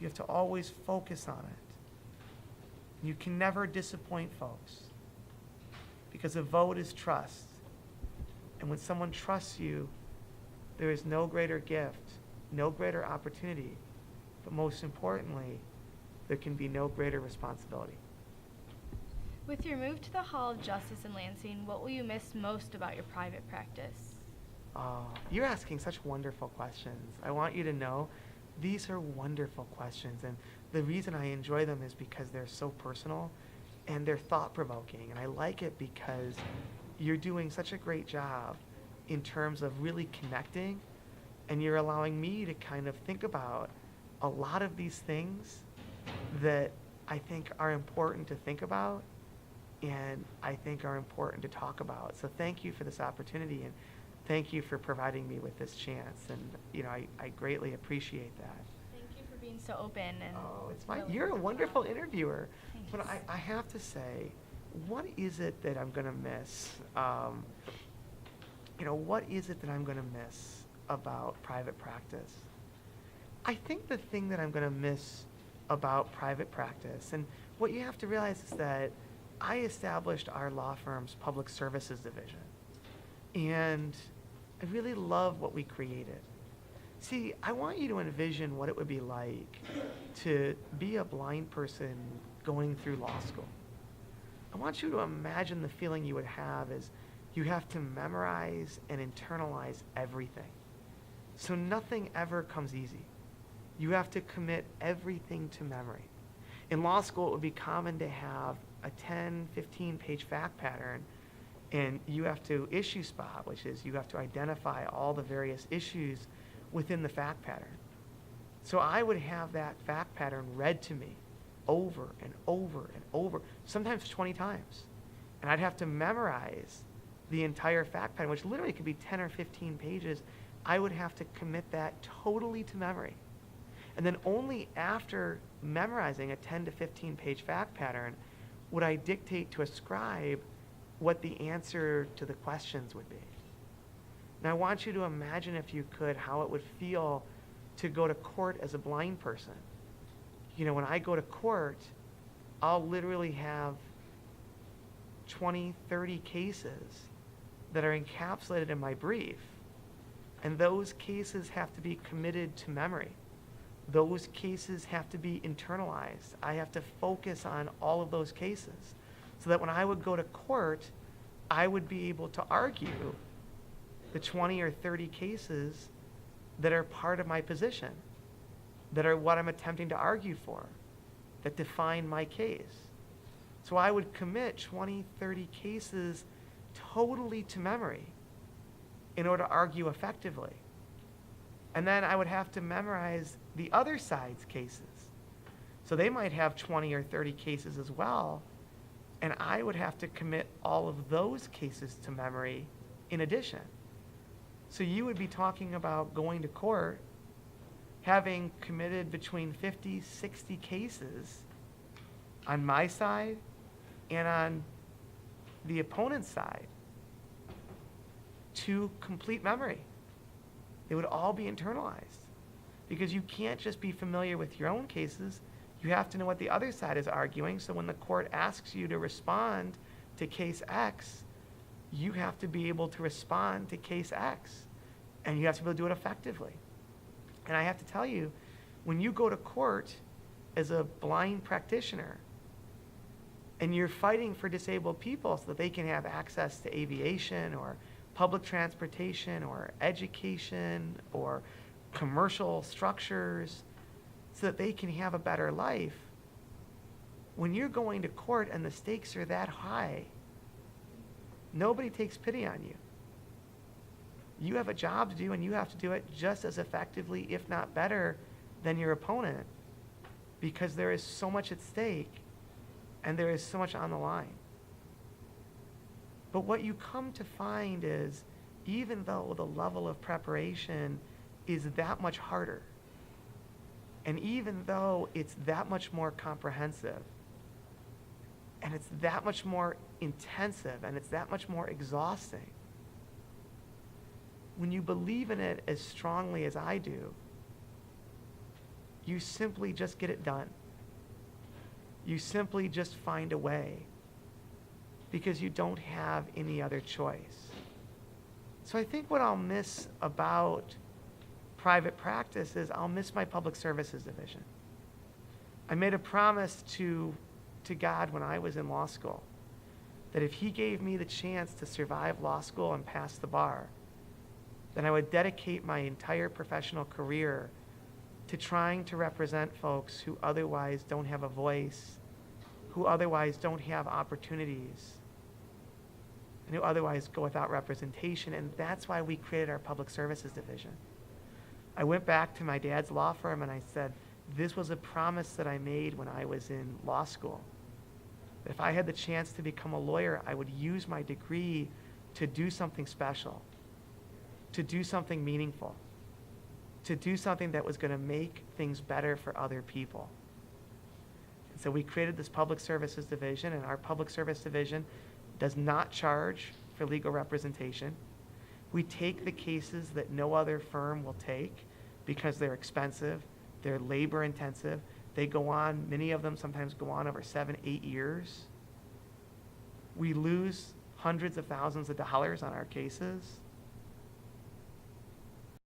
You have to always focus on it. You can never disappoint folks because a vote is trust. And when someone trusts you, there is no greater gift, no greater opportunity, but most importantly, there can be no greater responsibility. With your move to the Hall of Justice in Lansing, what will you miss most about your private practice? Oh, you're asking such wonderful questions. I want you to know these are wonderful questions, and the reason I enjoy them is because they're so personal and they're thought-provoking, and I like it because you're doing such a great job in terms of really connecting, and you're allowing me to kind of think about a lot of these things that I think are important to think about and I think are important to talk about. So thank you for this opportunity, and thank you for providing me with this chance. And I greatly appreciate that. Thank you for being so open and Oh, it's fine. really You're a worthwhile. wonderful interviewer. But Thanks. I have to say, what is it that I'm going to miss? What is it that I'm going to miss about private practice? I think the thing that I'm going to miss about private practice, and what you have to realize is that I established our law firm's public services division. And I really love what we created. See, I want you to envision what it would be like to be a blind person going through law school. I want you to imagine the feeling you would have as you have to memorize and internalize everything. So nothing ever comes easy. You have to commit everything to memory. In law school, it would be common to have a 10, 15-page fact pattern, and you have to issue spot, which is you have to identify all the various issues within the fact pattern. So I would have that fact pattern read to me over and over and over, sometimes 20 times. And I'd have to memorize the entire fact pattern, which literally could be 10 or 15 pages. I would have to commit that totally to memory. And then only after memorizing a 10 to 15 page fact pattern would I dictate to a scribe what the answer to the questions would be. Now I want you to imagine, if you could, how it would feel to go to court as a blind person. When I go to court, I'll literally have 20, 30 cases that are encapsulated in my brief. And those cases have to be committed to memory. Those cases have to be internalized. I have to focus on all of those cases so that when I would go to court, I would be able to argue the 20 or 30 cases that are part of my position, that are what I'm attempting to argue for, that define my case. So I would commit 20, 30 cases totally to memory in order to argue effectively. And then I would have to memorize the other side's cases. So they might have 20 or 30 cases as well, and I would have to commit all of those cases to memory in addition. So you would be talking about going to court, having committed between 50, 60 cases on my side and on the opponent's side to complete memory. They would all be internalized because you can't just be familiar with your own cases. You have to know what the other side is arguing. So when the court asks you to respond to case X, you have to be able to respond to case X, and you have to be able to do it effectively. And I have to tell you, when you go to court as a blind practitioner and you're fighting for disabled people so that they can have access to aviation or public transportation or education or commercial structures so that they can have a better life, when you're going to court and the stakes are that high, nobody takes pity on you. You have a job to do, and you have to do it just as effectively, if not better, than your opponent, because there is so much at stake and there is so much on the line. But what you come to find is, even though the level of preparation is that much harder, and even though it's that much more comprehensive, and it's that much more intensive, and it's that much more exhausting, when you believe in it as strongly as I do, you simply just get it done. You simply just find a way because you don't have any other choice. So I think what I'll miss about private practice is I'll miss my public services division. I made a promise to God when I was in law school that if he gave me the chance to survive law school and pass the bar, then I would dedicate my entire professional career to trying to represent folks who otherwise don't have a voice, who otherwise don't have opportunities, and who otherwise go without representation. And that's why we created our public services division. I went back to my dad's law firm and I said, this was a promise that I made when I was in law school. That if I had the chance to become a lawyer, I would use my degree to do something special, to do something meaningful, to do something that was going to make things better for other people. And so we created this public services division, and our public service division does not charge for legal representation. We take the cases that no other firm will take because they're expensive, they're labor intensive, they go on, many of them sometimes go on over 7, 8 years. We lose hundreds of thousands of dollars on our cases.